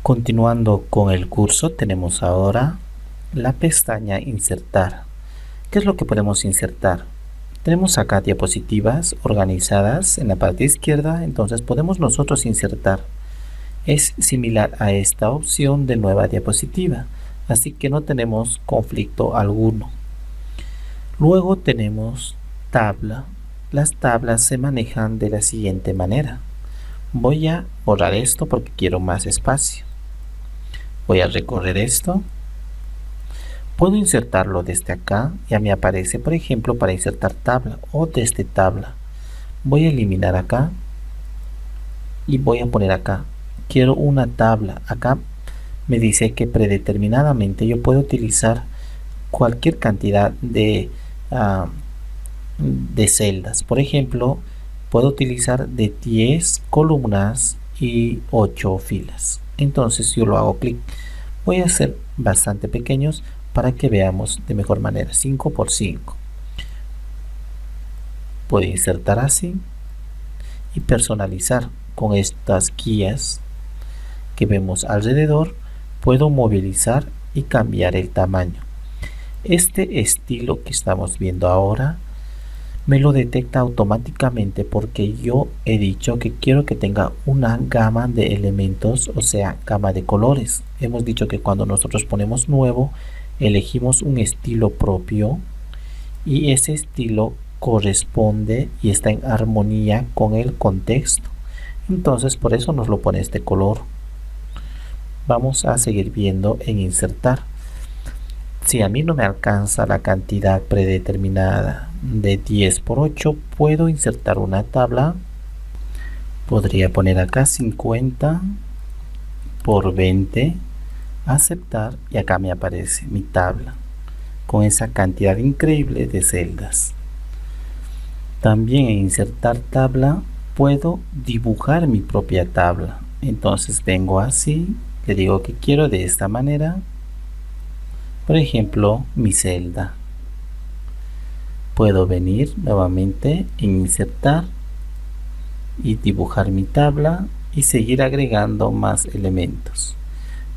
Continuando con el curso, tenemos ahora la pestaña Insertar. ¿Qué es lo que podemos insertar? Tenemos acá diapositivas organizadas en la parte izquierda, entonces podemos nosotros insertar. Es similar a esta opción de nueva diapositiva, así que no tenemos conflicto alguno. Luego tenemos tabla. Las tablas se manejan de la siguiente manera. Voy a borrar esto porque quiero más espacio. Voy a recorrer esto. Puedo insertarlo desde acá. Ya me aparece, por ejemplo, para insertar tabla o desde tabla. Voy a eliminar acá y voy a poner acá. Quiero una tabla. Acá me dice que predeterminadamente yo puedo utilizar cualquier cantidad de celdas. Por ejemplo, puedo utilizar de 10 columnas y 8 filas. Entonces yo lo hago clic. Voy a hacer bastante pequeños para que veamos de mejor manera. 5 por 5. Puedo insertar así y personalizar con estas guías que vemos alrededor. Puedo movilizar y cambiar el tamaño. Este estilo que estamos viendo ahora me lo detecta automáticamente porque yo he dicho que quiero que tenga una gama de elementos, o sea, gama de colores. Hemos dicho que cuando nosotros ponemos nuevo, elegimos un estilo propio y ese estilo corresponde y está en armonía con el contexto. Entonces, por eso nos lo pone este color. Vamos a seguir viendo en insertar. Si a mí no me alcanza la cantidad predeterminada de 10 por 8, puedo insertar una tabla. Podría poner acá 50 por 20, aceptar, y acá me aparece mi tabla con esa cantidad increíble de celdas. También en insertar tabla puedo dibujar mi propia tabla. Entonces vengo así, le digo que quiero de esta manera. Por ejemplo, mi celda. Puedo venir nuevamente en insertar y dibujar mi tabla y seguir agregando más elementos.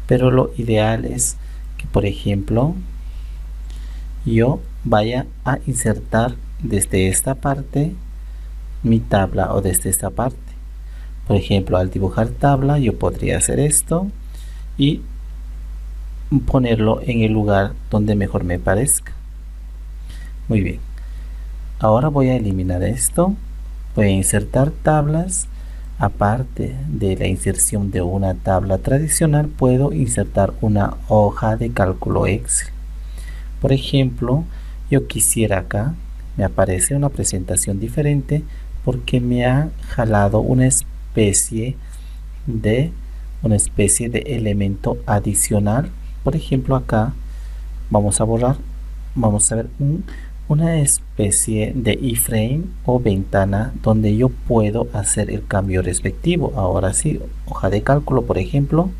Pero lo ideal es que, por ejemplo, yo vaya a insertar desde esta parte mi tabla o desde esta parte. Por ejemplo, al dibujar tabla yo podría hacer esto y ponerlo en el lugar donde mejor me parezca. Muy bien. Ahora voy a eliminar esto. Voy a insertar tablas. Aparte de la inserción de una tabla tradicional, puedo insertar una hoja de cálculo Excel. Por ejemplo, yo quisiera acá, me aparece una presentación diferente porque me ha jalado una especie de elemento adicional. Por ejemplo, acá vamos a borrar, vamos a ver una especie de iframe o ventana donde yo puedo hacer el cambio respectivo. Ahora sí, hoja de cálculo, por ejemplo,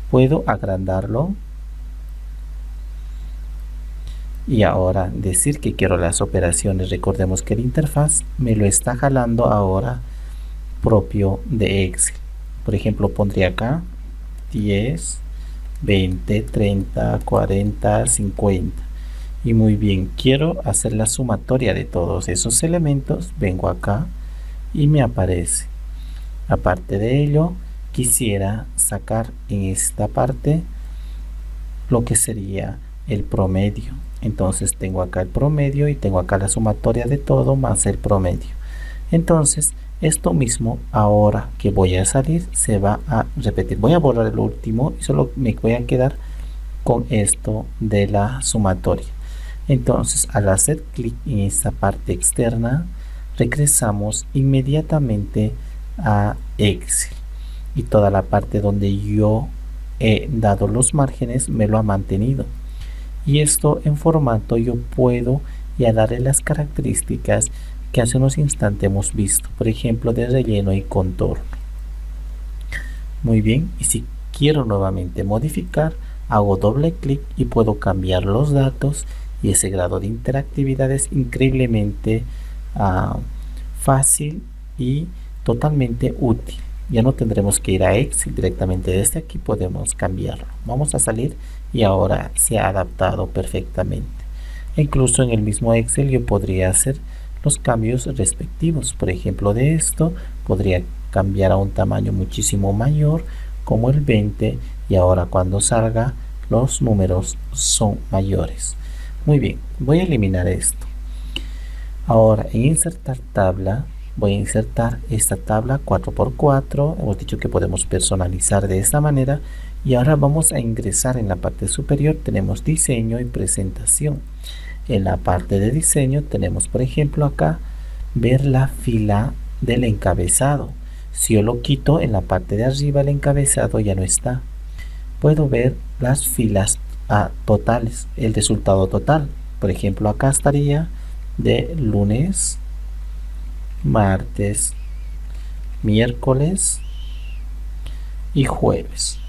puedo agrandarlo y ahora decir que quiero las operaciones. Recordemos que la interfaz me lo está jalando ahora propio de Excel. Por ejemplo, pondría acá 10, 20, 30, 40, 50. Y muy bien, quiero hacer la sumatoria de todos esos elementos. Vengo acá y me aparece. Aparte de ello, quisiera sacar en esta parte lo que sería el promedio. Entonces tengo acá el promedio y tengo acá la sumatoria de todo más el promedio. Entonces esto mismo, ahora que voy a salir, se va a repetir. Voy a borrar el último y solo me voy a quedar con esto de la sumatoria. Entonces, al hacer clic en esta parte externa, regresamos inmediatamente a Excel y toda la parte donde yo he dado los márgenes me lo ha mantenido. Y esto en formato yo puedo ya darle las características que hace unos instantes hemos visto, por ejemplo, de relleno y contorno. Muy bien, y si quiero nuevamente modificar, hago doble clic y puedo cambiar los datos, y ese grado de interactividad es increíblemente fácil y totalmente útil. Ya no tendremos que ir a Excel directamente. Desde aquí podemos cambiarlo. Vamos a salir y ahora se ha adaptado perfectamente. Incluso en el mismo Excel yo podría hacer los cambios respectivos. Por ejemplo, de esto podría cambiar a un tamaño muchísimo mayor como el 20 y ahora cuando salga los números son mayores. Muy bien, voy a eliminar esto. Ahora en insertar tabla voy a insertar esta tabla 4×4. Hemos dicho que podemos personalizar de esta manera y ahora vamos a ingresar en la parte superior. Tenemos diseño y presentación. En la parte de diseño tenemos, por ejemplo, acá ver la fila del encabezado. Si yo lo quito, en la parte de arriba el encabezado ya no está. Puedo ver las filas totales, el resultado total. Por ejemplo, acá estaría de lunes, martes, miércoles y jueves.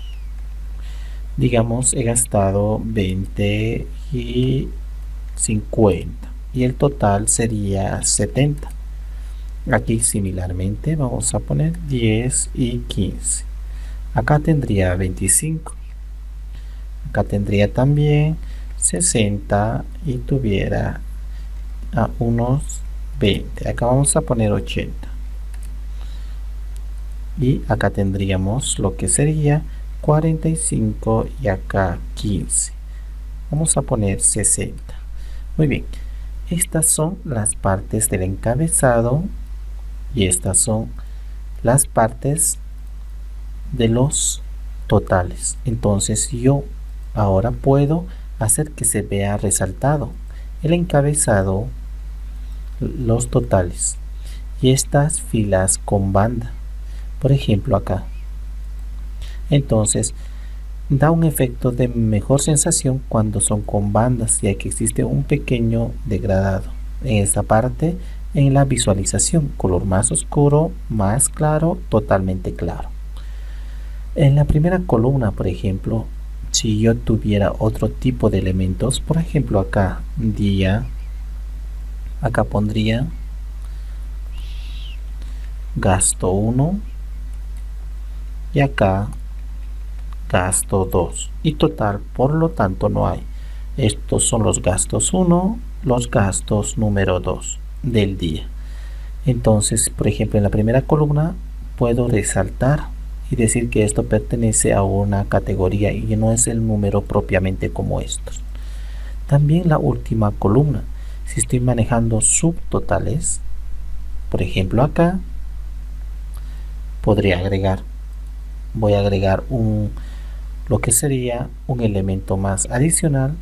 Digamos, he gastado 20 y 50 y el total sería 70. Aquí similarmente vamos a poner 10 y 15. Acá tendría 25. Acá tendría también 60 y tuviera unos 20. Acá vamos a poner 80. Y acá tendríamos lo que sería 45 y acá 15. Vamos a poner 60. Muy bien, estas son las partes del encabezado y estas son las partes de los totales. Entonces yo ahora puedo hacer que se vea resaltado el encabezado, los totales y estas filas con banda, por ejemplo acá. Entonces da un efecto de mejor sensación cuando son con bandas, ya que existe un pequeño degradado en esta parte en la visualización, color más oscuro, más claro, totalmente claro. En la primera columna, por ejemplo, si yo tuviera otro tipo de elementos, por ejemplo acá día, acá pondría gasto 1 y acá gasto 2 y total, por lo tanto no hay. Estos son los gastos 1, los gastos número 2 del día. Entonces, por ejemplo, en la primera columna puedo resaltar y decir que esto pertenece a una categoría y no es el número propiamente como estos. También la última columna, si estoy manejando subtotales, por ejemplo acá podría agregar, voy a agregar lo que sería un elemento más adicional.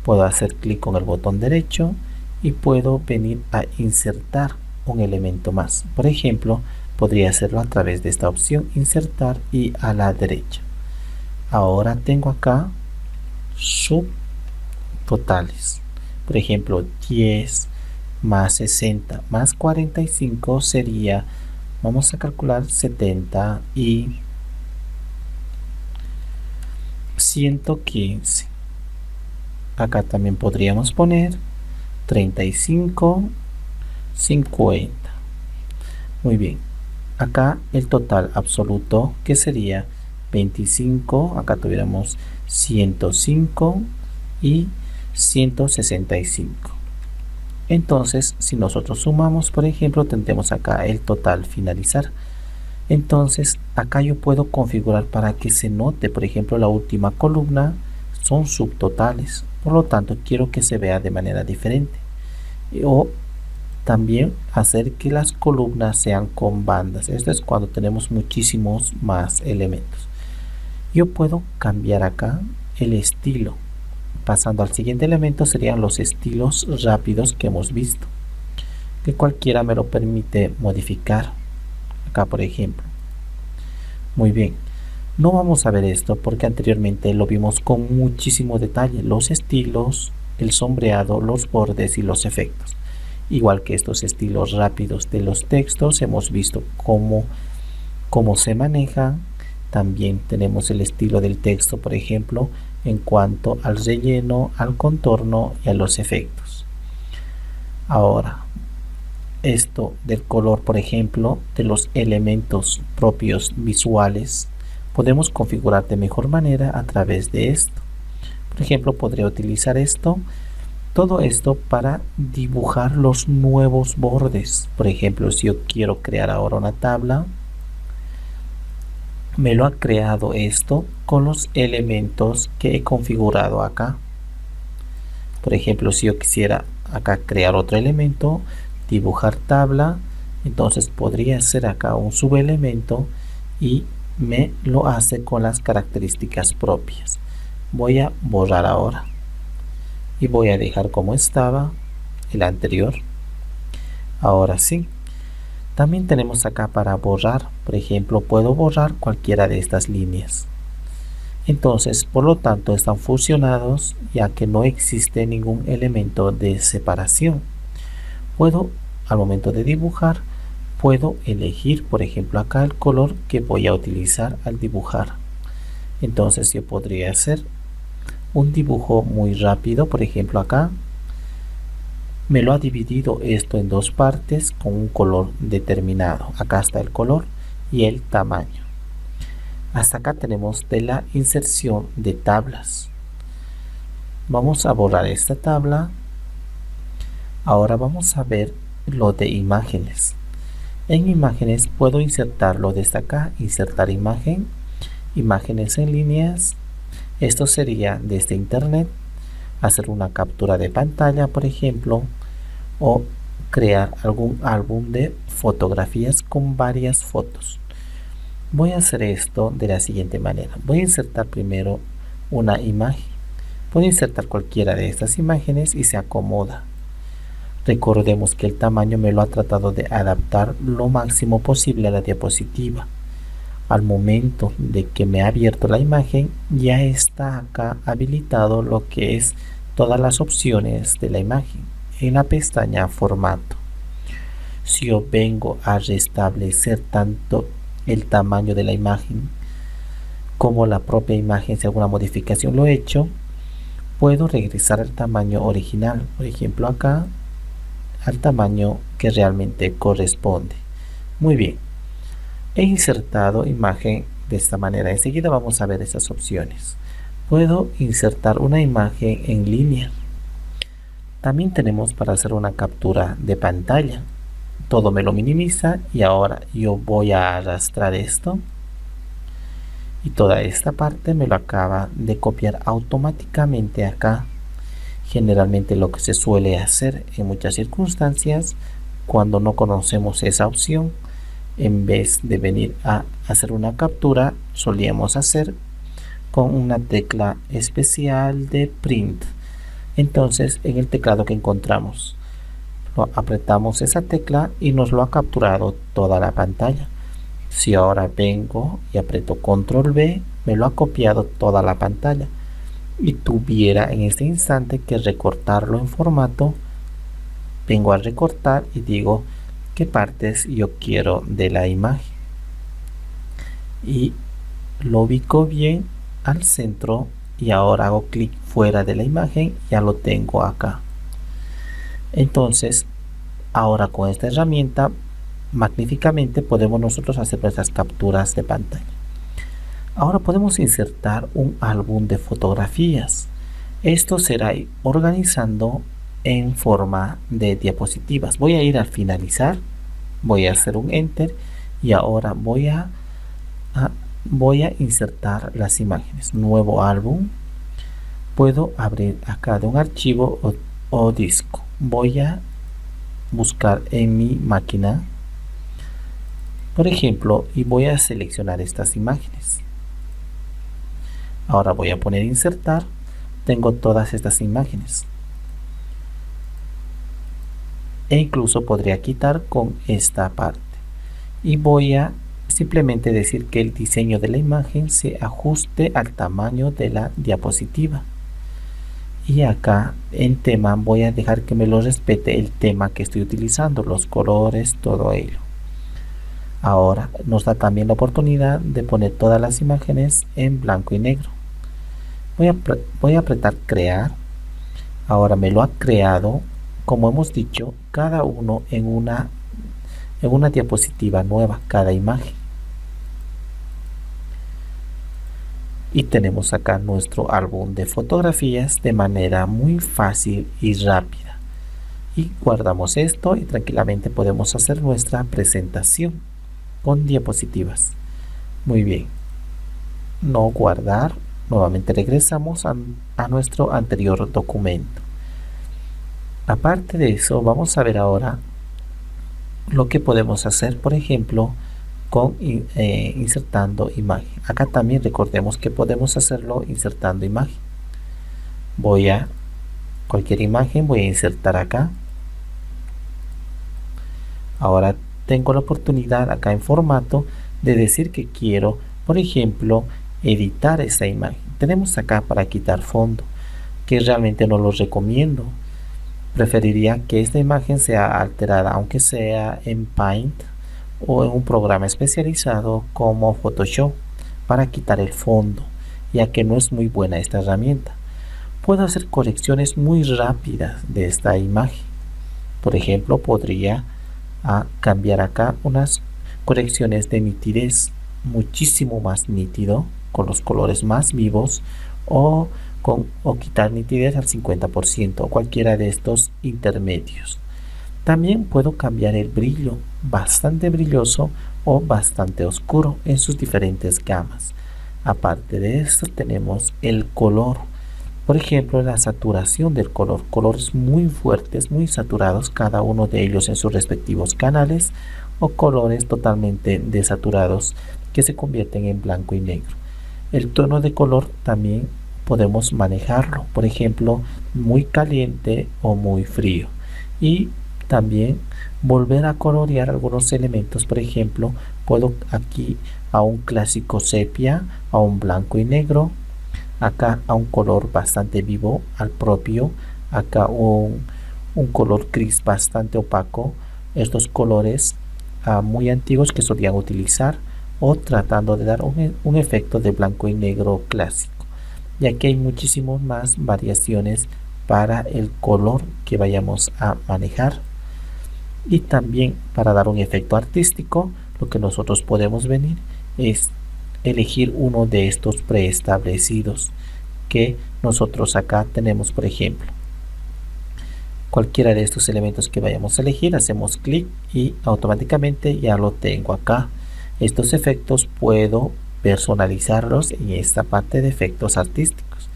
Puedo hacer clic con el botón derecho y puedo venir a insertar un elemento más. Por ejemplo, podría hacerlo a través de esta opción, insertar y a la derecha. Ahora tengo acá subtotales. Por ejemplo, 10 más 60 más 45 sería, vamos a calcular 70 y 115. Acá también podríamos poner 35, 50. Muy bien. Acá el total absoluto que sería 25. Acá tuviéramos 105 y 165. Entonces, si nosotros sumamos, por ejemplo, tendremos acá el total finalizar. Entonces acá yo puedo configurar para que se note, por ejemplo, la última columna son subtotales, por lo tanto quiero que se vea de manera diferente, o también hacer que las columnas sean con bandas. Esto es cuando tenemos muchísimos más elementos. Yo puedo cambiar acá el estilo. Pasando al siguiente elemento serían los estilos rápidos que hemos visto, que cualquiera me lo permite modificar. Acá por ejemplo. Muy bien, no vamos a ver esto porque anteriormente lo vimos con muchísimo detalle, los estilos, el sombreado, los bordes y los efectos. Igual que estos estilos rápidos de los textos, hemos visto cómo se manejan. También tenemos el estilo del texto, por ejemplo, en cuanto al relleno, al contorno y a los efectos. Ahora esto del color, por ejemplo, de los elementos propios visuales, podemos configurar de mejor manera a través de esto. Por ejemplo, podría utilizar todo esto para dibujar los nuevos bordes. Por ejemplo, si yo quiero crear ahora una tabla, me lo ha creado esto con los elementos que he configurado acá. Por ejemplo, si yo quisiera acá crear otro elemento, dibujar tabla, entonces podría hacer acá un subelemento y me lo hace con las características propias. Voy a borrar ahora y voy a dejar como estaba el anterior. Ahora sí, también tenemos acá para borrar. Por ejemplo, puedo borrar cualquiera de estas líneas. Entonces, por lo tanto, están fusionados ya que no existe ningún elemento de separación. Puedo, al momento de dibujar, puedo elegir, por ejemplo, acá el color que voy a utilizar al dibujar. Entonces, yo podría hacer un dibujo muy rápido. Por ejemplo, acá me lo ha dividido esto en dos partes con un color determinado. Acá está el color y el tamaño. Hasta acá tenemos de la inserción de tablas. Vamos a borrar esta tabla. Ahora vamos a ver lo de imágenes. En imágenes puedo insertarlo desde acá, insertar imagen, imágenes en líneas. Esto sería desde internet, hacer una captura de pantalla, por ejemplo, o crear algún álbum de fotografías con varias fotos. Voy a hacer esto de la siguiente manera. Voy a insertar primero una imagen. Puedo insertar cualquiera de estas imágenes y se acomoda. Recordemos que el tamaño me lo ha tratado de adaptar lo máximo posible a la diapositiva. Al momento de que me ha abierto la imagen, ya está acá habilitado lo que es todas las opciones de la imagen en la pestaña formato. Si yo vengo a restablecer tanto el tamaño de la imagen como la propia imagen, si alguna modificación lo he hecho, puedo regresar al tamaño original, por ejemplo acá al tamaño que realmente corresponde. Muy bien, he insertado imagen de esta manera. Enseguida vamos a ver esas opciones. Puedo insertar una imagen en línea. También tenemos para hacer una captura de pantalla. Todo me lo minimiza y ahora yo voy a arrastrar esto y toda esta parte me lo acaba de copiar automáticamente acá. Generalmente lo que se suele hacer en muchas circunstancias cuando no conocemos esa opción, en vez de venir a hacer una captura, solíamos hacer con una tecla especial de print. Entonces en el teclado que encontramos apretamos esa tecla y nos lo ha capturado toda la pantalla. Si ahora vengo y aprieto control V, me lo ha copiado toda la pantalla y tuviera en este instante que recortarlo en formato, vengo a recortar y digo qué partes yo quiero de la imagen y lo ubico bien al centro y ahora hago clic fuera de la imagen, ya lo tengo acá. Entonces ahora con esta herramienta magníficamente podemos nosotros hacer nuestras capturas de pantalla. Ahora podemos insertar un álbum de fotografías. Esto será organizando en forma de diapositivas. Voy a ir a finalizar, voy a hacer un enter y ahora voy a insertar las imágenes. Nuevo álbum. Puedo abrir acá de un archivo o disco. Voy a buscar en mi máquina, por ejemplo, y voy a seleccionar estas imágenes. Ahora voy a poner insertar. Tengo todas estas imágenes e incluso podría quitar con esta parte y voy a simplemente decir que el diseño de la imagen se ajuste al tamaño de la diapositiva. Y acá en tema voy a dejar que me lo respete el tema que estoy utilizando, los colores, todo ello. Ahora nos da también la oportunidad de poner todas las imágenes en blanco y negro. Voy a apretar crear. Ahora me lo ha creado, como hemos dicho, cada uno en una diapositiva nueva, cada imagen. Y tenemos acá nuestro álbum de fotografías de manera muy fácil y rápida. Y guardamos esto y tranquilamente podemos hacer nuestra presentación con diapositivas. Muy bien. No guardar. Nuevamente regresamos a nuestro anterior documento. Aparte de eso, vamos a ver ahora lo que podemos hacer, por ejemplo, con insertando imagen. Acá también recordemos que podemos hacerlo insertando imagen. Voy a cualquier imagen, voy a insertar acá. Ahora tengo la oportunidad acá en formato de decir que quiero, por ejemplo, editar esa imagen. Tenemos acá para quitar fondo, que realmente no lo recomiendo. Preferiría que esta imagen sea alterada, aunque sea en Paint o en un programa especializado como Photoshop, para quitar el fondo, ya que no es muy buena esta herramienta. Puedo hacer correcciones muy rápidas de esta imagen. Por ejemplo, podría cambiar acá unas correcciones de nitidez muchísimo más nítido, con los colores más vivos, o quitar nitidez al 50%, o cualquiera de estos intermedios. También puedo cambiar el brillo, bastante brilloso o bastante oscuro, en sus diferentes gamas. Aparte de esto tenemos el color. Por ejemplo, la saturación del color, colores muy fuertes, muy saturados, cada uno de ellos en sus respectivos canales, o colores totalmente desaturados que se convierten en blanco y negro. El tono de color también podemos manejarlo, por ejemplo, muy caliente o muy frío. Y también volver a colorear algunos elementos. Por ejemplo, puedo aquí a un clásico sepia, a un blanco y negro, acá a un color bastante vivo, al propio, acá un color gris bastante opaco. Estos colores muy antiguos que solían utilizar, o tratando de dar un efecto de blanco y negro clásico. Y aquí hay muchísimas más variaciones para el color que vayamos a manejar. Y también para dar un efecto artístico, lo que nosotros podemos venir es elegir uno de estos preestablecidos que nosotros acá tenemos. Por ejemplo, cualquiera de estos elementos que vayamos a elegir, hacemos clic y automáticamente ya lo tengo acá. Estos efectos puedo personalizarlos en esta parte de efectos artísticos,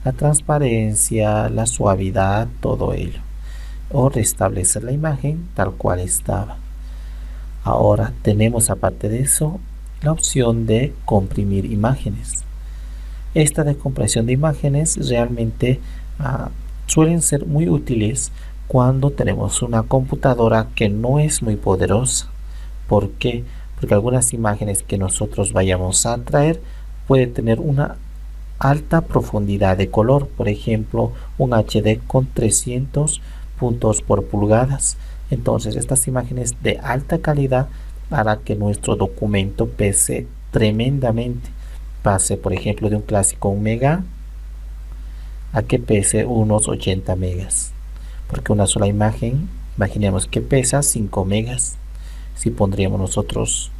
la transparencia, la suavidad, todo ello, o restablecer la imagen tal cual estaba. Ahora tenemos, aparte de eso, la opción de comprimir imágenes. Esta de compresión de imágenes realmente suelen ser muy útiles cuando tenemos una computadora que no es muy poderosa. ¿Por qué? Porque algunas imágenes que nosotros vayamos a traer puede tener una alta profundidad de color, por ejemplo un HD con 300 puntos por pulgadas. Entonces estas imágenes de alta calidad hará que nuestro documento pese tremendamente. Pase, por ejemplo, de un clásico 1 mega a que pese unos 80 megas, porque una sola imagen, imaginemos que pesa 5 megas. Si pondríamos nosotros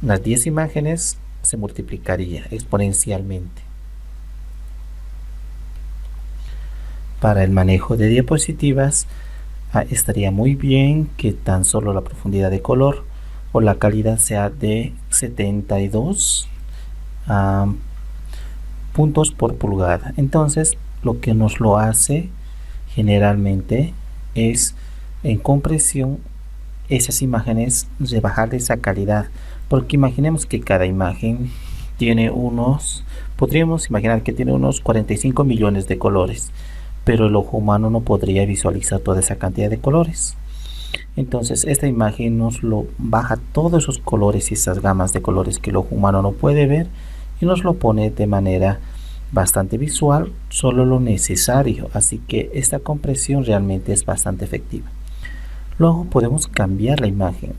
unas 10 imágenes, se multiplicaría exponencialmente. Para el manejo de diapositivas, estaría muy bien que tan solo la profundidad de color o la calidad sea de 72 puntos por pulgada. Entonces lo que nos lo hace generalmente es, en compresión, esas imágenes rebajar esa calidad, porque imaginemos que cada imagen tiene podríamos imaginar que tiene unos 45 millones de colores, pero el ojo humano no podría visualizar toda esa cantidad de colores. Entonces esta imagen nos lo baja todos esos colores y esas gamas de colores que el ojo humano no puede ver, y nos lo pone de manera bastante visual, solo lo necesario. Así que esta compresión realmente es bastante efectiva. Luego podemos cambiar la imagen.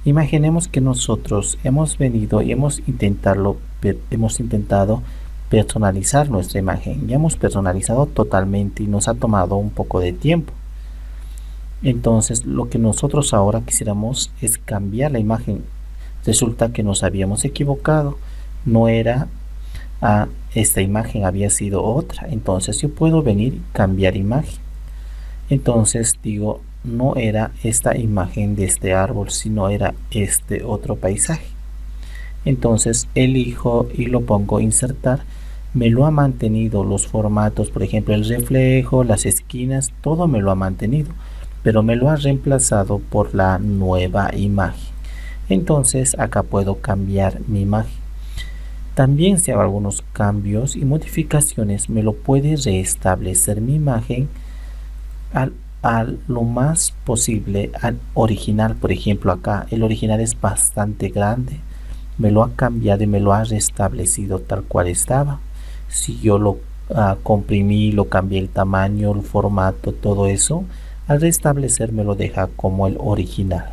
Imaginemos que nosotros hemos venido y hemos intentado personalizar nuestra imagen. Ya hemos personalizado totalmente y nos ha tomado un poco de tiempo. Entonces lo que nosotros ahora quisiéramos es cambiar la imagen. Resulta que nos habíamos equivocado, no era esta imagen, había sido otra. Entonces yo puedo venir y cambiar imagen. Entonces digo, no era esta imagen de este árbol, sino era este otro paisaje. Entonces elijo y lo pongo insertar. Me lo ha mantenido los formatos, por ejemplo el reflejo, las esquinas, todo me lo ha mantenido, pero me lo ha reemplazado por la nueva imagen. Entonces acá puedo cambiar mi imagen. También si hago algunos cambios y modificaciones, me lo puede restablecer mi imagen a lo más posible al original. Por ejemplo acá el original es bastante grande, me lo ha cambiado y me lo ha restablecido tal cual estaba. Si yo lo comprimí, lo cambié el tamaño, el formato, todo eso, al restablecer me lo deja como el original.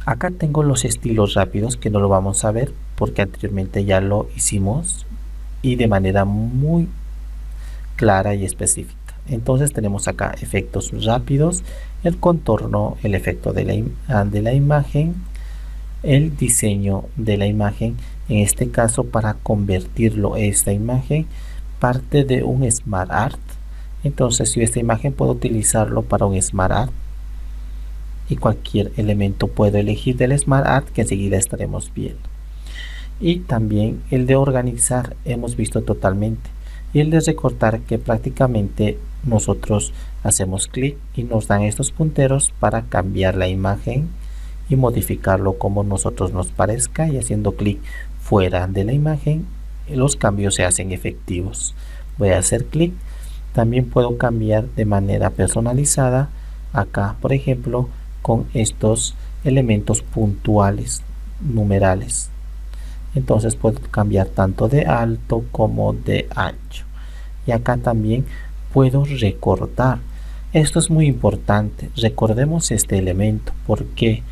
Acá tengo los estilos rápidos que no lo vamos a ver porque anteriormente ya lo hicimos y de manera muy clara y específica. Entonces tenemos acá efectos rápidos, el contorno, el efecto de la imagen, el diseño de la imagen. En este caso, para convertirlo esta imagen parte de un Smart Art. Entonces yo esta imagen puedo utilizarlo para un Smart Art y cualquier elemento puedo elegir del Smart Art que enseguida estaremos viendo. Y también el de organizar hemos visto totalmente, y el de recortar, que prácticamente nosotros hacemos clic y nos dan estos punteros para cambiar la imagen y modificarlo como nosotros nos parezca, y haciendo clic fuera de la imagen los cambios se hacen efectivos. Voy a hacer clic. También puedo cambiar de manera personalizada acá, por ejemplo, con estos elementos puntuales numerales. Entonces puedo cambiar tanto de alto como de ancho. Y acá también puedo recortar. Esto es muy importante. Recordemos este elemento porque,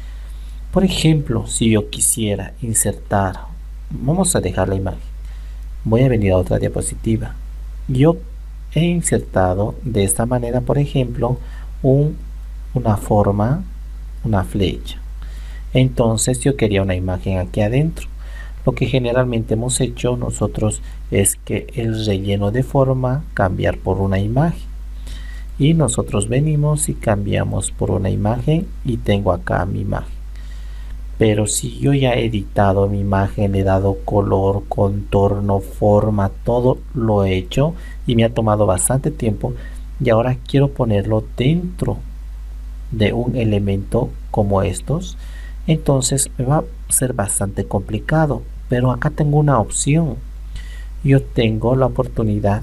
por ejemplo, si yo quisiera insertar, vamos a dejar la imagen, voy a venir a otra diapositiva. Yo he insertado de esta manera, por ejemplo, una forma, una flecha. Entonces yo quería una imagen aquí adentro. Lo que generalmente hemos hecho nosotros es que el relleno de forma cambiar por una imagen, y nosotros venimos y cambiamos por una imagen y tengo acá mi imagen. Pero si yo ya he editado mi imagen, le he dado color, contorno, forma, todo lo he hecho y me ha tomado bastante tiempo, y ahora quiero ponerlo dentro de un elemento como estos, entonces me va a ser bastante complicado. Pero acá tengo una opción. Yo tengo la oportunidad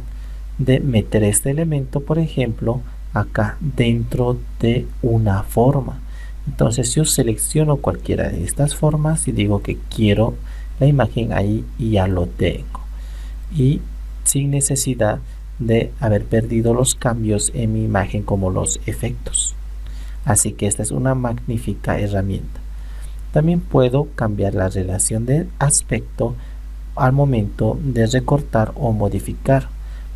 de meter este elemento, por ejemplo, acá dentro de una forma. Entonces yo selecciono cualquiera de estas formas y digo que quiero la imagen ahí y ya lo tengo. Y sin necesidad de haber perdido los cambios en mi imagen como los efectos. Así que esta es una magnífica herramienta. También puedo cambiar la relación de aspecto al momento de recortar o modificar.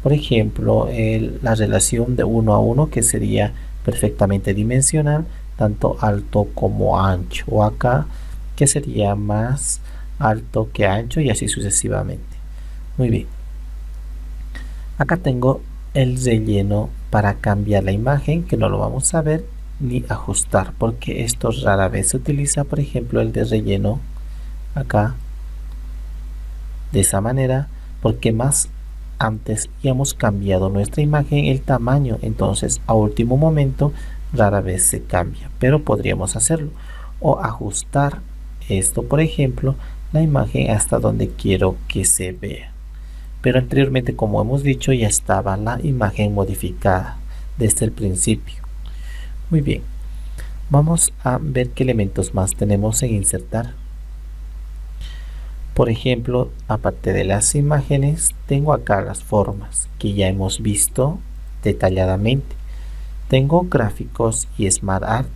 Por ejemplo, la relación de 1 a 1, que sería perfectamente dimensional, tanto alto como ancho, o acá que sería más alto que ancho, y así sucesivamente. Muy bien. Acá tengo el relleno para cambiar la imagen, que no lo vamos a ver ni ajustar porque esto rara vez se utiliza. Por ejemplo, el de relleno acá de esa manera, porque más antes ya hemos cambiado nuestra imagen, el tamaño, entonces a último momento rara vez se cambia, pero podríamos hacerlo o ajustar esto, por ejemplo, la imagen hasta donde quiero que se vea. Pero anteriormente, como hemos dicho, ya estaba la imagen modificada desde el principio. Muy bien, vamos a ver qué elementos más tenemos en insertar. Por ejemplo, aparte de las imágenes, tengo acá las formas que ya hemos visto detalladamente. Tengo gráficos y Smart Art.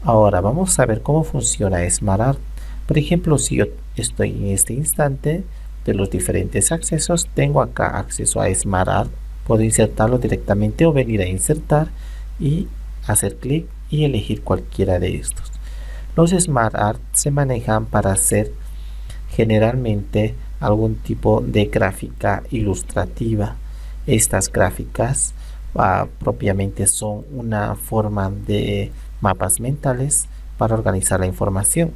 Ahora vamos a ver cómo funciona Smart Art. Por ejemplo, si yo estoy en este instante de los diferentes accesos, tengo acá acceso a Smart Art. Puedo insertarlo directamente o venir a insertar y hacer clic y elegir cualquiera de estos. Los Smart Art se manejan para hacer generalmente algún tipo de gráfica ilustrativa. Estas gráficas propiamente son una forma de mapas mentales para organizar la información.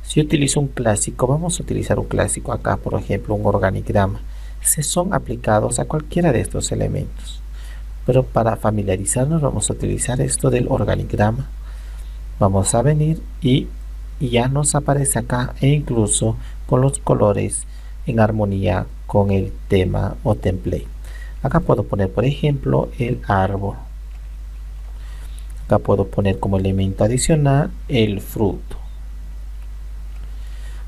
Si utilizo un clásico, vamos a utilizar un clásico acá, por ejemplo, un organigrama. Se son aplicados a cualquiera de estos elementos. Pero para familiarizarnos vamos a utilizar esto del organigrama. Vamos a venir y ya nos aparece acá e incluso con los colores en armonía con el tema o template. Acá puedo poner, por ejemplo, el árbol. Acá puedo poner como elemento adicional el fruto.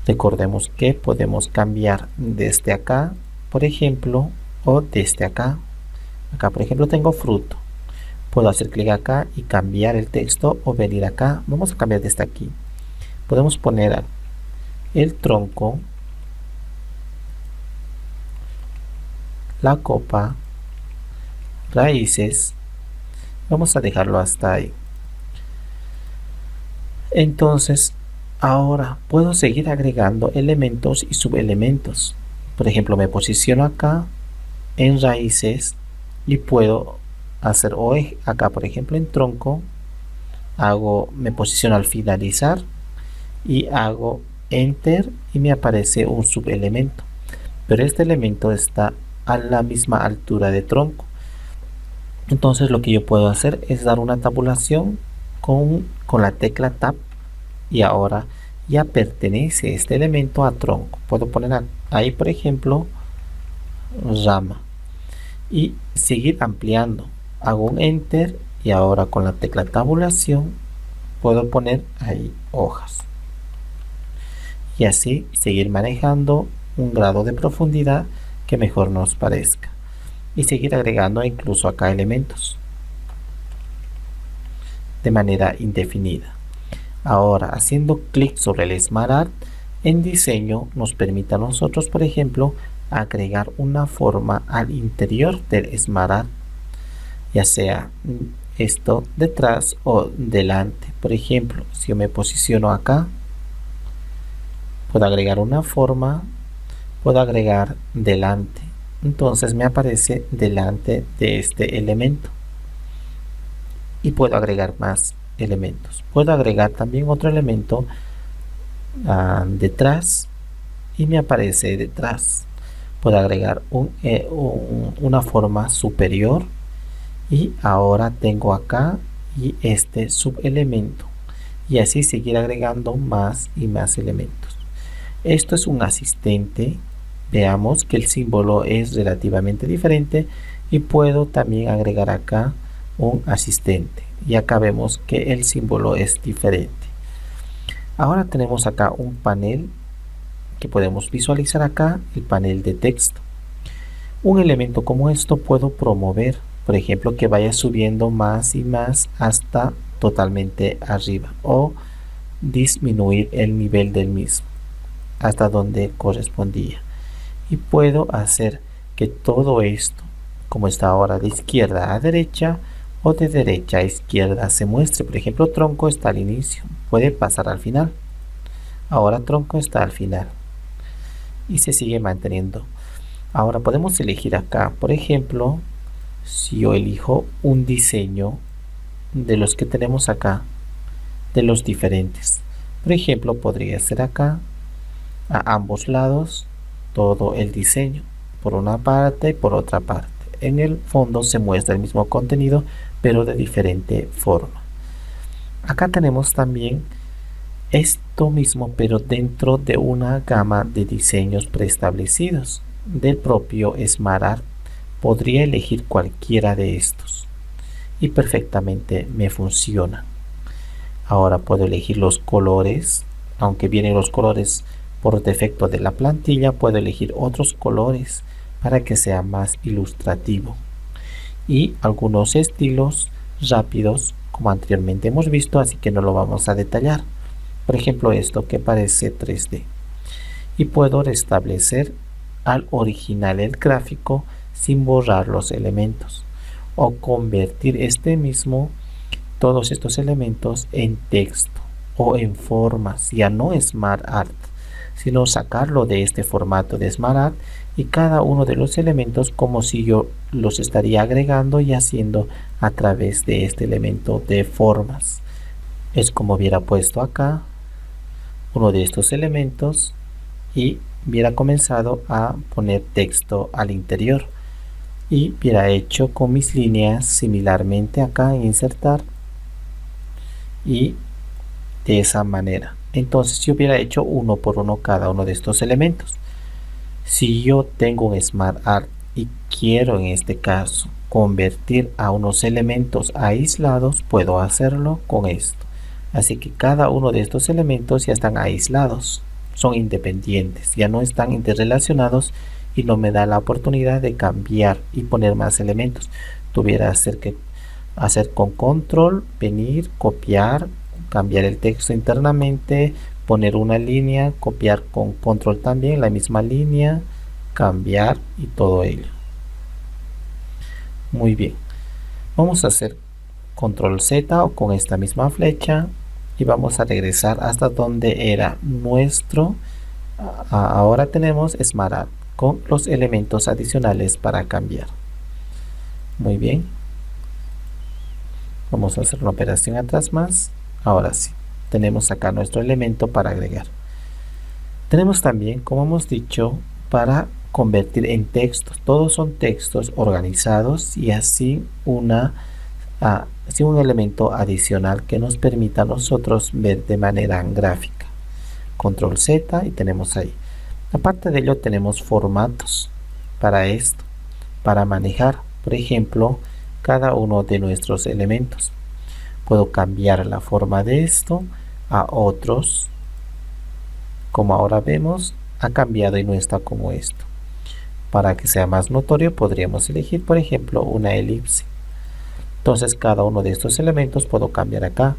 Recordemos que podemos cambiar desde acá, por ejemplo, o desde acá. Acá, por ejemplo, tengo fruto. Puedo hacer clic acá y cambiar el texto o venir acá. Vamos a cambiar desde aquí. Podemos poner el tronco, la copa, raíces. Vamos a dejarlo hasta ahí. Entonces, ahora puedo seguir agregando elementos y subelementos. Por ejemplo, me posiciono acá en raíces y puedo hacer acá, por ejemplo, en tronco, me posiciono al finalizar y hago enter y me aparece un subelemento, pero este elemento está a la misma altura de tronco. Entonces lo que yo puedo hacer es dar una tabulación con la tecla tab y ahora ya pertenece este elemento a tronco. Puedo poner ahí, por ejemplo, rama y seguir ampliando. Hago un enter y ahora con la tecla tabulación puedo poner ahí hojas y así seguir manejando un grado de profundidad que mejor nos parezca y seguir agregando incluso acá elementos de manera indefinida. Ahora, haciendo clic sobre el Smart Art en diseño, nos permite a nosotros, por ejemplo, agregar una forma al interior del Smart Art, ya sea esto detrás o delante. Por ejemplo, si yo me posiciono acá, puedo agregar una forma, puedo agregar delante. Entonces me aparece delante de este elemento y puedo agregar más elementos. Puedo agregar también otro elemento detrás y me aparece detrás. Puedo agregar una forma superior y ahora tengo acá y este subelemento y así seguir agregando más y más elementos. Esto es un asistente. Veamos que el símbolo es relativamente diferente y puedo también agregar acá un asistente y acá vemos que el símbolo es diferente. Ahora tenemos acá un panel que podemos visualizar acá, el panel de texto. Un elemento como esto puedo promover, por ejemplo, que vaya subiendo más y más hasta totalmente arriba o disminuir el nivel del mismo hasta donde correspondía. Y puedo hacer que todo esto, como está ahora de izquierda a derecha o de derecha a izquierda, se muestre. Por ejemplo, tronco está al inicio, puede pasar al final. Ahora tronco está al final y se sigue manteniendo. Ahora podemos elegir acá, por ejemplo, si yo elijo un diseño de los que tenemos acá, de los diferentes. Por ejemplo, podría ser acá a ambos lados todo el diseño, por una parte y por otra parte. En el fondo se muestra el mismo contenido, pero de diferente forma. Acá tenemos también esto mismo, pero dentro de una gama de diseños preestablecidos del propio Smart Art. Podría elegir cualquiera de estos y perfectamente me funciona. Ahora puedo elegir los colores, aunque vienen los colores por defecto de la plantilla, puedo elegir otros colores para que sea más ilustrativo y algunos estilos rápidos como anteriormente hemos visto, así que no lo vamos a detallar. Por ejemplo, esto que parece 3D y puedo restablecer al original el gráfico sin borrar los elementos o convertir este mismo todos estos elementos en texto o en formas, ya no SmartArt, sino sacarlo de este formato de SmartArt y cada uno de los elementos como si yo los estaría agregando y haciendo a través de este elemento de formas. Es como hubiera puesto acá uno de estos elementos y hubiera comenzado a poner texto al interior y hubiera hecho con mis líneas similarmente acá en insertar y de esa manera. Entonces yo hubiera hecho uno por uno cada uno de estos elementos. Si yo tengo un SmartArt y quiero en este caso convertir a unos elementos aislados, puedo hacerlo con esto. Así que cada uno de estos elementos ya están aislados, son independientes, ya no están interrelacionados y no me da la oportunidad de cambiar y poner más elementos. Tuviera que hacer con control, venir, copiar, cambiar el texto internamente, poner una línea, copiar con control también la misma línea, cambiar y todo ello. Muy bien, vamos a hacer control Z o con esta misma flecha y vamos a regresar hasta donde era nuestro. Ahora tenemos SmartArt con los elementos adicionales para cambiar. Muy bien, vamos a hacer una operación atrás más. Ahora sí, tenemos acá nuestro elemento para agregar. Tenemos también, como hemos dicho, para convertir en textos. Todos son textos organizados y así un elemento adicional que nos permita a nosotros ver de manera gráfica. Control Z y tenemos ahí. Aparte de ello tenemos formatos para esto, para manejar, por ejemplo, cada uno de nuestros elementos. Puedo cambiar la forma de esto a otros. Como ahora vemos, ha cambiado y no está como esto. Para que sea más notorio, podríamos elegir, por ejemplo, una elipse. Entonces, cada uno de estos elementos puedo cambiar acá.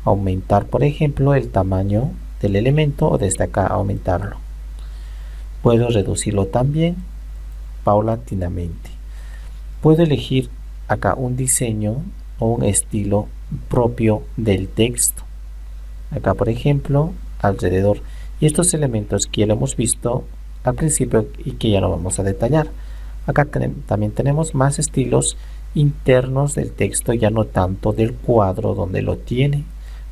Aumentar, por ejemplo, el tamaño del elemento o desde acá aumentarlo. Puedo reducirlo también paulatinamente. Puedo elegir acá un diseño o un estilo propio del texto. Acá, por ejemplo, alrededor. Y estos elementos que ya lo hemos visto al principio y que ya no vamos a detallar. Acá también tenemos más estilos internos del texto, ya no tanto del cuadro donde lo tiene.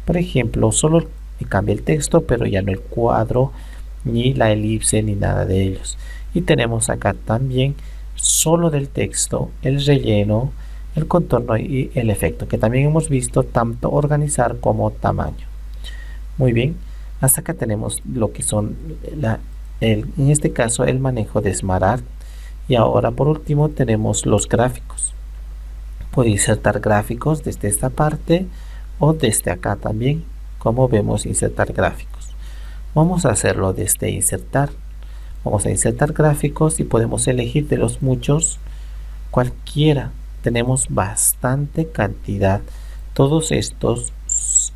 Por ejemplo, solo cambia el texto, pero ya no el cuadro, ni la elipse, ni nada de ellos. Y tenemos acá también solo del texto, el relleno, el contorno y el efecto, que también hemos visto tanto organizar como tamaño. Muy bien, hasta acá tenemos lo que son en este caso el manejo de SmartArt. Y ahora por último tenemos los gráficos. Puedo insertar gráficos desde esta parte o desde acá también. Como vemos, insertar gráficos. Vamos a hacerlo desde insertar. Vamos a insertar gráficos y podemos elegir de los muchos cualquiera. Tenemos bastante cantidad. Todos estos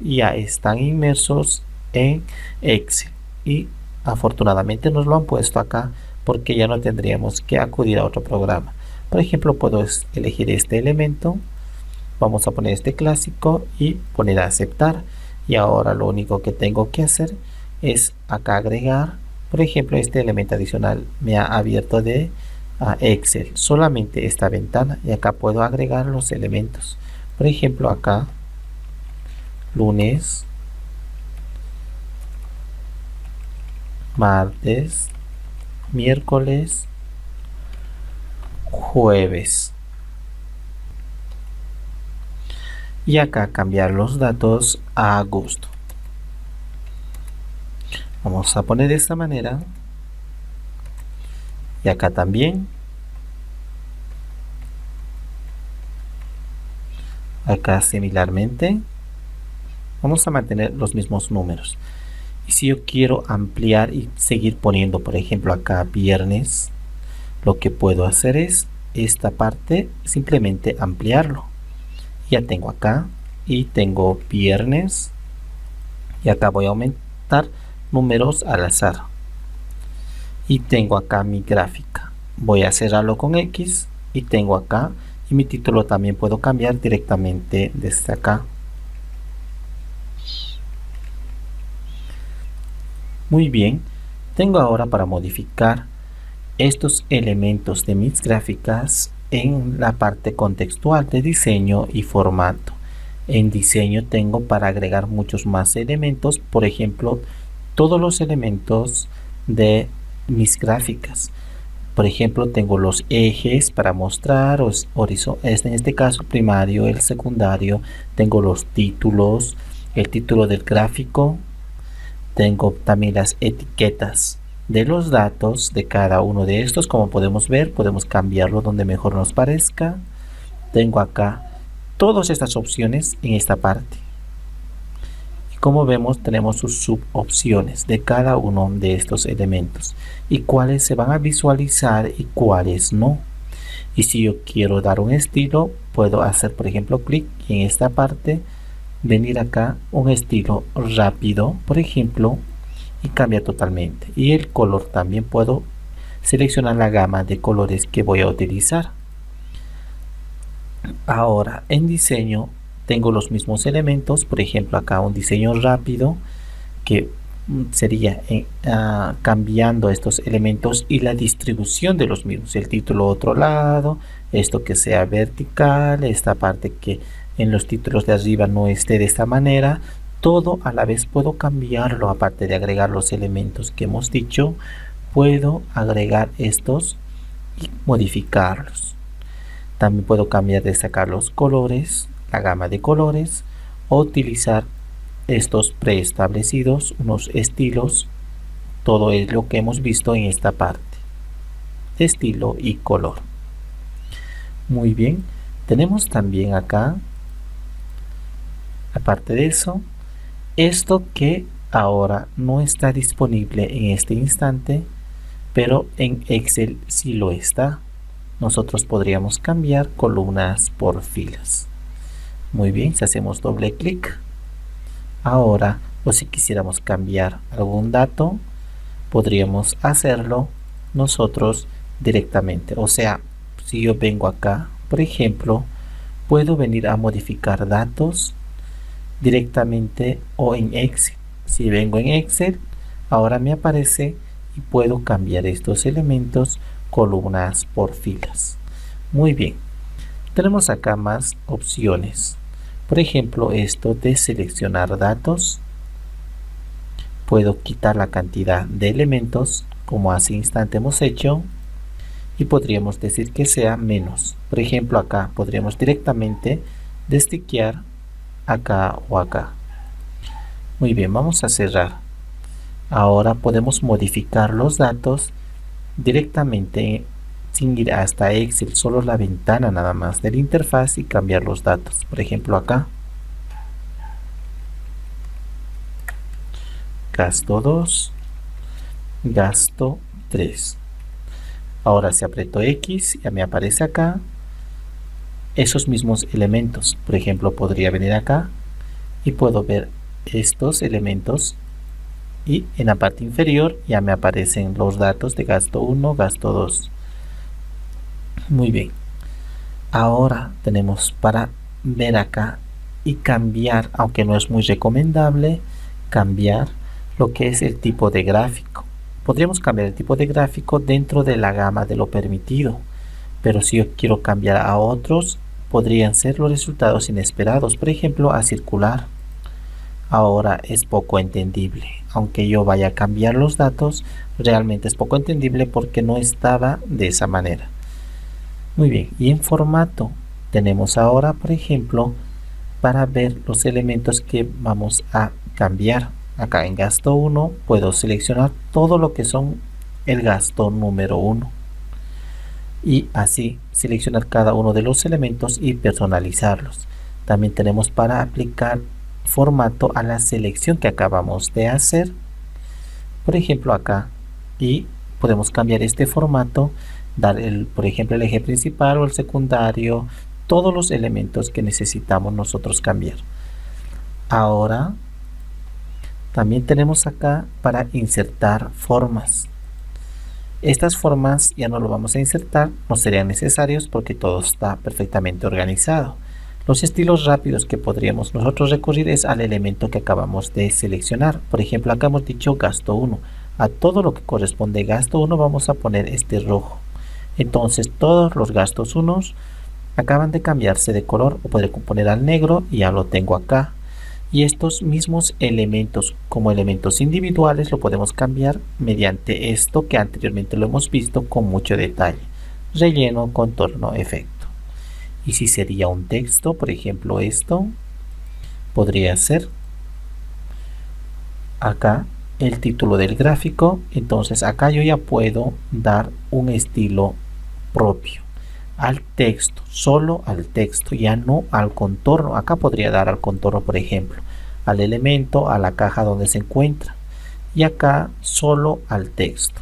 ya están inmersos en Excel y afortunadamente nos lo han puesto acá porque ya no tendríamos que acudir a otro programa. Por ejemplo, puedo elegir este elemento, vamos a poner este clásico y poner a aceptar. Y ahora lo único que tengo que hacer es acá agregar, por ejemplo, este elemento adicional me ha abierto de Excel solamente esta ventana y acá puedo agregar los elementos. Por ejemplo, acá lunes, martes, miércoles, jueves. Y acá cambiar los datos a gusto. Vamos a poner de esta manera. Y acá también. Acá similarmente. Vamos a mantener los mismos números. Y si yo quiero ampliar y seguir poniendo, por ejemplo, acá viernes, lo que puedo hacer es esta parte simplemente ampliarlo. Ya tengo acá y tengo viernes y acá voy a aumentar números al azar y tengo acá mi gráfica. Voy a cerrarlo con X y tengo acá y mi título también puedo cambiar directamente desde acá. Muy bien, tengo ahora para modificar estos elementos de mis gráficas en la parte contextual de diseño y formato. En diseño tengo para agregar muchos más elementos, por ejemplo, todos los elementos de mis gráficas. Por ejemplo, tengo los ejes para mostrar, en este caso el primario, el secundario, tengo los títulos, el título del gráfico, tengo también las etiquetas de los datos de cada uno de estos. Como podemos ver, podemos cambiarlo donde mejor nos parezca. Tengo acá todas estas opciones en esta parte. Y como vemos, tenemos sus subopciones de cada uno de estos elementos y cuáles se van a visualizar y cuáles no. Y si yo quiero dar un estilo, puedo hacer, por ejemplo, clic en esta parte, venir acá, un estilo rápido, por ejemplo, y cambia totalmente. Y el color también puedo seleccionar la gama de colores que voy a utilizar. Ahora en diseño tengo los mismos elementos, por ejemplo acá un diseño rápido que sería cambiando estos elementos y la distribución de los mismos, el título otro lado, esto que sea vertical, esta parte que en los títulos de arriba no esté de esta manera, todo a la vez puedo cambiarlo. Aparte de agregar los elementos que hemos dicho, puedo agregar estos y modificarlos. También puedo cambiar de sacar los colores, la gama de colores, o utilizar estos preestablecidos, unos estilos. Todo es lo que hemos visto en esta parte, estilo y color. Muy bien, tenemos también acá, aparte de eso, esto que ahora no está disponible en este instante, pero en Excel sí lo está. Nosotros podríamos cambiar columnas por filas. Muy bien, si hacemos doble clic, ahora, o si quisiéramos cambiar algún dato, podríamos hacerlo nosotros directamente. O sea, si yo vengo acá, por ejemplo, puedo venir a modificar datos directamente o en Excel. Si vengo en Excel, ahora me aparece y puedo cambiar estos elementos columnas por filas. Muy bien, tenemos acá más opciones. Por ejemplo, esto de seleccionar datos, puedo quitar la cantidad de elementos como hace instante hemos hecho y podríamos decir que sea menos. Por ejemplo, acá podríamos directamente destiquear acá o acá. Muy bien, vamos a cerrar. Ahora podemos modificar los datos directamente sin ir hasta Excel, solo la ventana nada más de la interfaz y cambiar los datos. Por ejemplo acá, gasto 2, gasto 3. Ahora si aprieto X, ya me aparece acá esos mismos elementos. Por ejemplo, podría venir acá y puedo ver estos elementos y en la parte inferior ya me aparecen los datos de gasto 1, gasto 2. Muy bien, ahora tenemos para ver acá y cambiar, aunque no es muy recomendable, cambiar lo que es el tipo de gráfico. Podríamos cambiar el tipo de gráfico dentro de la gama de lo permitido, pero si yo quiero cambiar a otros, podrían ser los resultados inesperados, por ejemplo a circular. Ahora es poco entendible, aunque yo vaya a cambiar los datos, realmente es poco entendible porque no estaba de esa manera. Muy bien, y en formato tenemos ahora, por ejemplo, para ver los elementos que vamos a cambiar. Acá en gasto 1 puedo seleccionar todo lo que son el gasto número 1 y así seleccionar cada uno de los elementos y personalizarlos. También tenemos para aplicar formato a la selección que acabamos de hacer, por ejemplo acá, y podemos cambiar este formato, dar por ejemplo el eje principal o el secundario, todos los elementos que necesitamos nosotros cambiar. Ahora también tenemos acá para insertar formas. Estas formas ya no lo vamos a insertar, no serían necesarios porque todo está perfectamente organizado. Los estilos rápidos que podríamos nosotros recurrir es al elemento que acabamos de seleccionar. Por ejemplo, acá hemos dicho gasto 1. A todo lo que corresponde gasto 1 vamos a poner este rojo. Entonces todos los gastos 1 acaban de cambiarse de color, o podré poner al negro y ya lo tengo acá. Y estos mismos elementos como elementos individuales lo podemos cambiar mediante esto que anteriormente lo hemos visto con mucho detalle: relleno, contorno, efecto. Y si sería un texto, por ejemplo, esto podría ser acá el título del gráfico. Entonces acá yo ya puedo dar un estilo propio al texto, solo al texto, ya no al contorno. Acá podría dar al contorno, por ejemplo, al elemento, a la caja donde se encuentra, y acá solo al texto.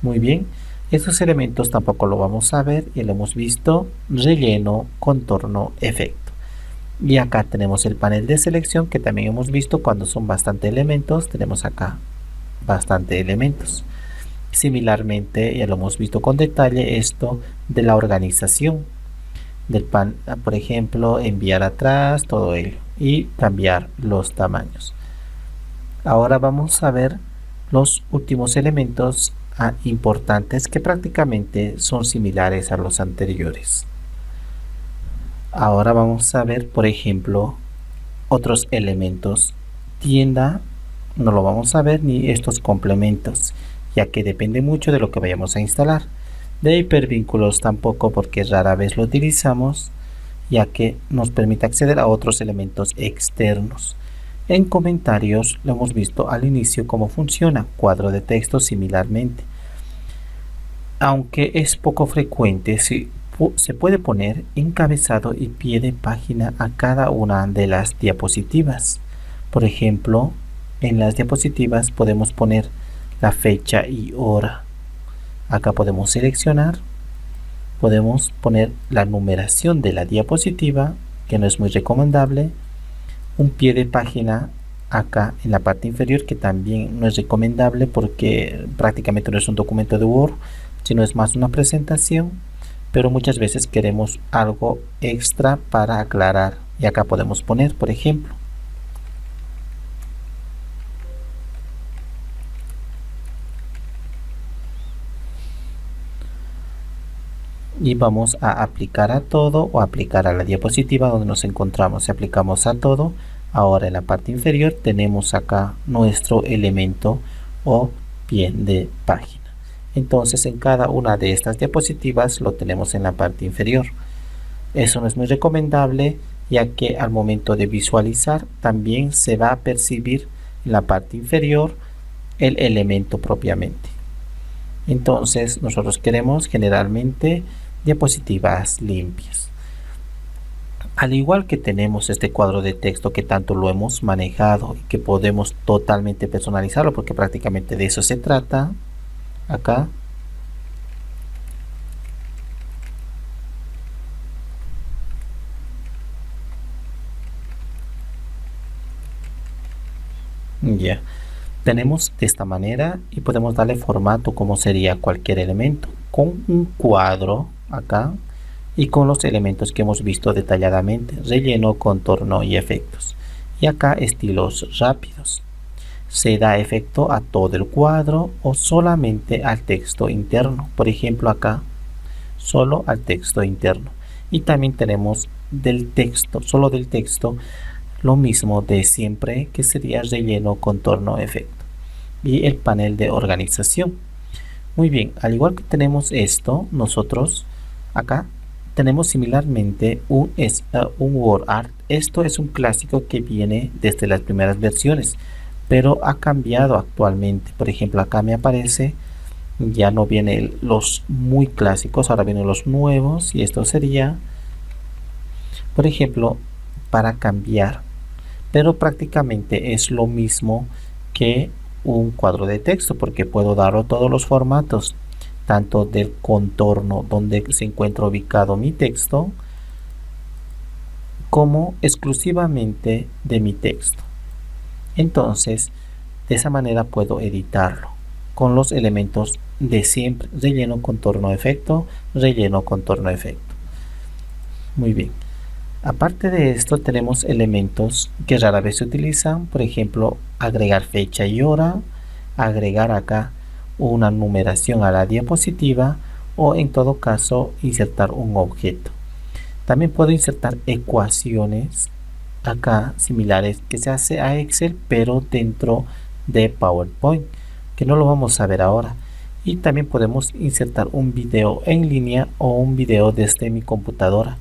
Muy bien, estos elementos tampoco lo vamos a ver, y lo hemos visto: relleno, contorno, efecto. Y acá tenemos el panel de selección, que también hemos visto cuando son bastante elementos. Tenemos acá bastante elementos. Similarmente, ya lo hemos visto con detalle, esto de la organización del pan, por ejemplo, enviar atrás, todo ello, y cambiar los tamaños. Ahora vamos a ver los últimos elementos importantes, que prácticamente son similares a los anteriores. Ahora vamos a ver, por ejemplo, otros elementos. Tienda no lo vamos a ver, ni estos complementos, ya que depende mucho de lo que vayamos a instalar. De hipervínculos tampoco, porque rara vez lo utilizamos, ya que nos permite acceder a otros elementos externos. En comentarios lo hemos visto al inicio cómo funciona. Cuadro de texto similarmente, aunque es poco frecuente, se puede poner encabezado y pie de página a cada una de las diapositivas. Por ejemplo, en las diapositivas podemos poner la fecha y hora. Acá podemos seleccionar, podemos poner la numeración de la diapositiva, que no es muy recomendable. Un pie de página acá en la parte inferior, que también no es recomendable porque prácticamente no es un documento de Word, sino es más una presentación, pero muchas veces queremos algo extra para aclarar, y acá podemos poner, por ejemplo, y vamos a aplicar a todo o aplicar a la diapositiva donde nos encontramos. Si aplicamos a todo, ahora en la parte inferior tenemos acá nuestro elemento o pie de página. Entonces en cada una de estas diapositivas lo tenemos en la parte inferior. Eso no es muy recomendable, ya que al momento de visualizar también se va a percibir en la parte inferior el elemento propiamente. Entonces nosotros queremos generalmente diapositivas limpias. Al igual que tenemos este cuadro de texto que tanto lo hemos manejado y que podemos totalmente personalizarlo, porque prácticamente de eso se trata, acá ya tenemos de esta manera, y podemos darle formato como sería cualquier elemento, con un cuadro acá y con los elementos que hemos visto detalladamente: relleno, contorno y efectos. Y acá estilos rápidos. Se da efecto a todo el cuadro o solamente al texto interno. Por ejemplo, acá solo al texto interno. Y también tenemos del texto, solo del texto, lo mismo de siempre, que sería relleno, contorno, efecto. Y el panel de organización. Muy bien, al igual que tenemos esto, nosotros acá tenemos similarmente un WordArt. Esto es un clásico que viene desde las primeras versiones, pero ha cambiado actualmente. Por ejemplo, acá me aparece, ya no vienen los muy clásicos, ahora vienen los nuevos, y esto sería, por ejemplo, para cambiar, pero prácticamente es lo mismo que un cuadro de texto, porque puedo darlo todos los formatos, tanto del contorno donde se encuentra ubicado mi texto, como exclusivamente de mi texto. Entonces, de esa manera puedo editarlo con los elementos de siempre: relleno, contorno, efecto, relleno, contorno, efecto. Muy bien. Aparte de esto, tenemos elementos que rara vez se utilizan, por ejemplo, agregar fecha y hora, agregar acá una numeración a la diapositiva o en todo caso insertar un objeto. También puedo insertar ecuaciones acá similares que se hace a Excel pero dentro de PowerPoint, que no lo vamos a ver ahora. Y también podemos insertar un video en línea o un video desde mi computadora.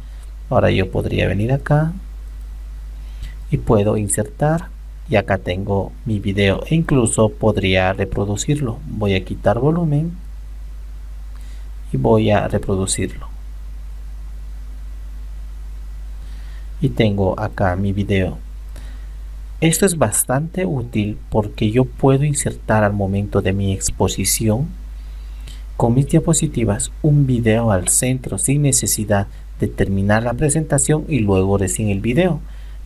Ahora yo podría venir acá y puedo insertar y acá tengo mi video e incluso podría reproducirlo. Voy a quitar volumen y voy a reproducirlo. Y tengo acá mi video. Esto es bastante útil porque yo puedo insertar al momento de mi exposición con mis diapositivas un video al centro sin necesidad de terminar la presentación y luego recién el video.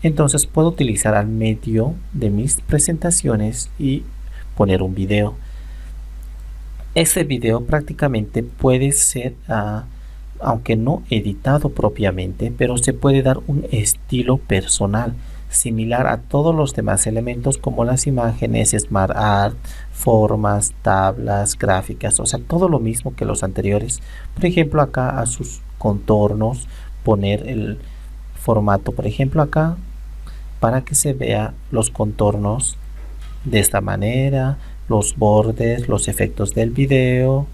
Entonces puedo utilizar al medio de mis presentaciones y poner un video. Este video prácticamente puede ser, aunque no editado propiamente, pero se puede dar un estilo personal similar a todos los demás elementos como las imágenes, Smart Art, formas, tablas, gráficas, o sea, todo lo mismo que los anteriores. Por ejemplo, acá a sus contornos, poner el formato, por ejemplo, acá, para que se vea los contornos de esta manera, los bordes, los efectos del video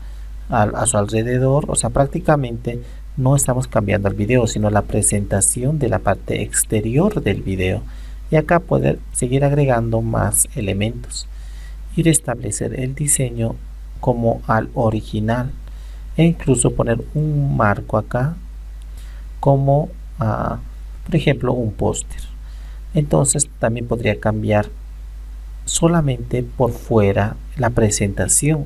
a su alrededor. O sea, prácticamente no estamos cambiando el video, sino la presentación de la parte exterior del video. Y acá poder seguir agregando más elementos y restablecer el diseño como al original e incluso poner un marco acá como por ejemplo un póster. Entonces también podría cambiar solamente por fuera la presentación,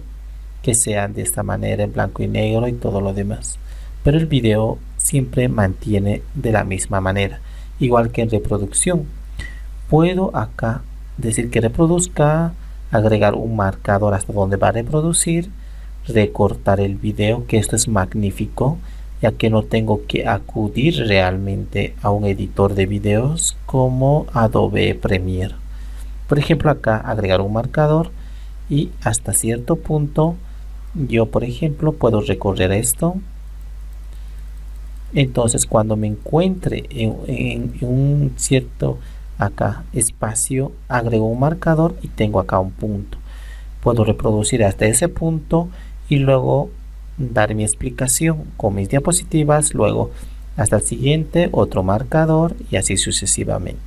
que sea de esta manera en blanco y negro y todo lo demás, pero el video siempre mantiene de la misma manera, igual que en reproducción. Puedo acá decir que reproduzca, agregar un marcador hasta donde va a reproducir, recortar el video, que esto es magnífico ya que no tengo que acudir realmente a un editor de videos como Adobe Premiere. Por ejemplo, acá agregar un marcador y hasta cierto punto yo, por ejemplo, puedo recorrer esto. Entonces cuando me encuentre en un cierto acá espacio, agrego un marcador y tengo acá un punto. Puedo reproducir hasta ese punto y luego dar mi explicación con mis diapositivas, luego hasta el siguiente otro marcador y así sucesivamente.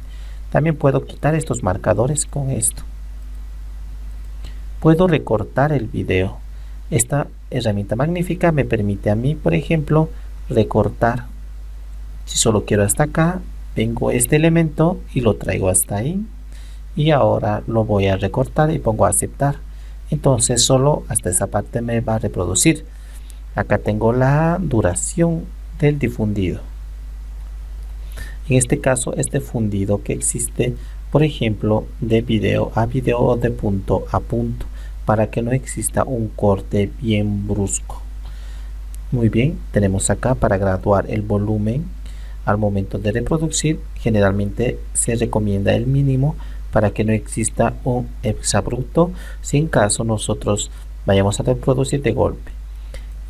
También puedo quitar estos marcadores con esto. Puedo recortar el video. Esta herramienta magnífica me permite a mí, por ejemplo, recortar. Si solo quiero hasta acá, vengo este elemento y lo traigo hasta ahí. Y ahora lo voy a recortar y pongo a aceptar. Entonces solo hasta esa parte me va a reproducir. Acá tengo la duración del difundido. En este caso, este fundido que existe, por ejemplo, de video a video o de punto a punto, para que no exista un corte bien brusco. Muy bien, tenemos acá para graduar el volumen al momento de reproducir. Generalmente se recomienda el mínimo para que no exista un exabrupto, si en caso nosotros vayamos a reproducir de golpe.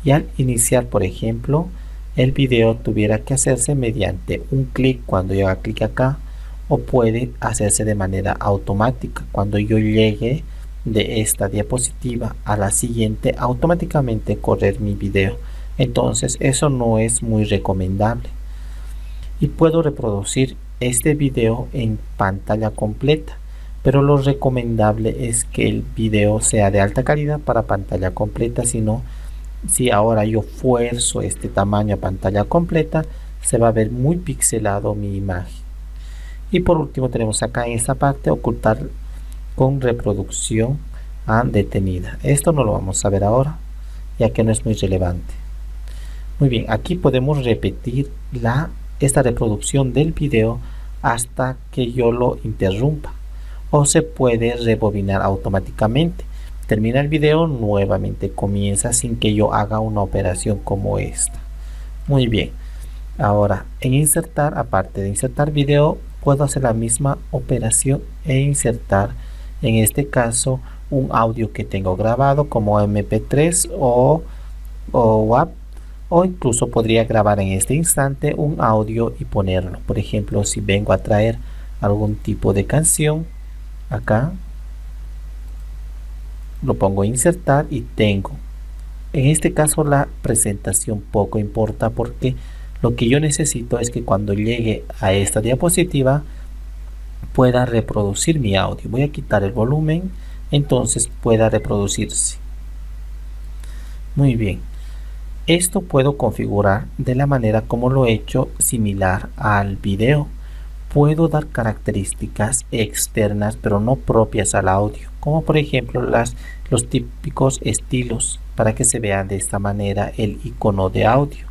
Y al iniciar, por ejemplo, el video tuviera que hacerse mediante un clic cuando yo haga clic acá, o puede hacerse de manera automática cuando yo llegue de esta diapositiva a la siguiente, automáticamente correr mi video. Entonces eso no es muy recomendable. Y puedo reproducir este video en pantalla completa, pero lo recomendable es que el video sea de alta calidad para pantalla completa. Si ahora yo fuerzo este tamaño a pantalla completa, se va a ver muy pixelado mi imagen. Y por último tenemos acá en esta parte ocultar con reproducción detenida. Esto no lo vamos a ver ahora, ya que no es muy relevante. Muy bien, aquí podemos repetir esta reproducción del video hasta que yo lo interrumpa, o se puede rebobinar automáticamente. Termina el video, nuevamente comienza sin que yo haga una operación como esta. Muy bien, Ahora, en insertar, aparte de insertar video, puedo hacer la misma operación e insertar, en este caso, un audio que tengo grabado como MP3 o WAV, o incluso podría grabar en este instante un audio y ponerlo. Por ejemplo, si vengo a traer algún tipo de canción, acá lo pongo a insertar y tengo. En este caso la presentación poco importa porque lo que yo necesito es que cuando llegue a esta diapositiva pueda reproducir mi audio. Voy a quitar el volumen, entonces pueda reproducirse. Muy bien. Esto puedo configurar de la manera como lo he hecho, similar al video. Puedo dar características externas pero no propias al audio, como por ejemplo los típicos estilos, para que se vea de esta manera el icono de audio.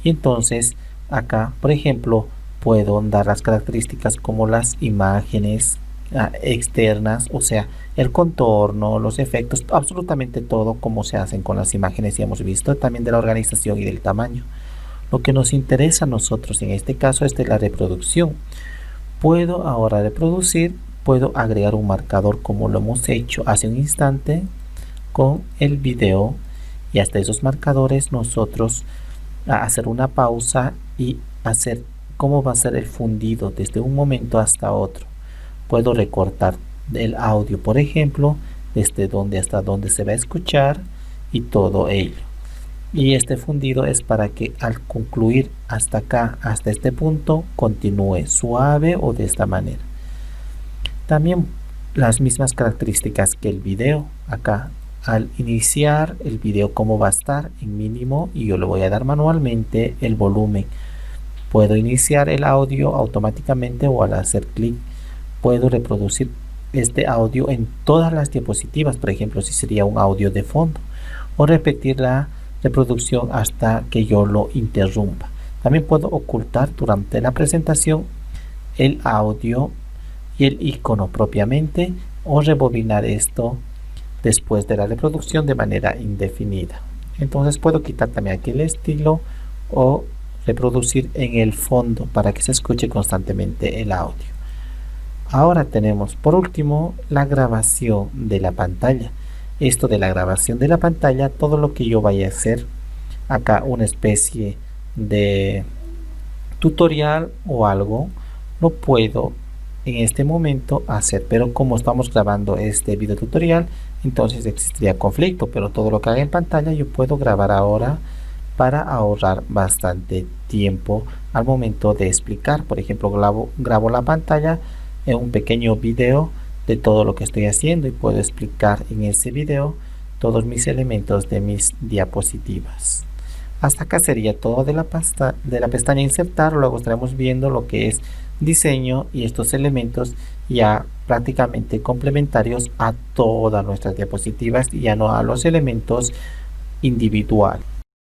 Y entonces acá, por ejemplo, puedo dar las características como las imágenes externas, o sea, el contorno, los efectos, absolutamente todo como se hacen con las imágenes, y hemos visto también de la organización y del tamaño. Lo que nos interesa a nosotros en este caso es de la reproducción. Puedo ahora reproducir, puedo agregar un marcador como lo hemos hecho hace un instante con el video, y hasta esos marcadores nosotros hacer una pausa y hacer cómo va a ser el fundido desde un momento hasta otro. Puedo recortar el audio, por ejemplo, desde donde hasta donde se va a escuchar y todo ello. Y este fundido es para que al concluir hasta acá, hasta este punto, continúe suave o de esta manera. También las mismas características que el video. Acá al iniciar el video, cómo va a estar en mínimo, y yo le voy a dar manualmente el volumen. Puedo iniciar el audio automáticamente o al hacer clic puedo reproducir este audio en todas las diapositivas, por ejemplo, si sería un audio de fondo, o repetir la reproducción hasta que yo lo interrumpa. También puedo ocultar durante la presentación el audio y el icono propiamente, o rebobinar esto después de la reproducción de manera indefinida. Entonces puedo quitar también aquí el estilo o reproducir en el fondo para que se escuche constantemente el audio. Ahora tenemos por último la grabación de la pantalla. Esto de la grabación de la pantalla, todo lo que yo vaya a hacer acá, una especie de tutorial o algo, lo puedo en este momento hacer, pero como estamos grabando este video tutorial, entonces existiría conflicto, pero todo lo que haga en pantalla yo puedo grabar ahora para ahorrar bastante tiempo al momento de explicar. Por ejemplo, grabo la pantalla en un pequeño video de todo lo que estoy haciendo y puedo explicar en ese video todos mis elementos de mis diapositivas. Hasta acá sería todo de la pestaña insertar. Luego estaremos viendo lo que es diseño y estos elementos ya prácticamente complementarios a todas nuestras diapositivas y ya no a los elementos individuales.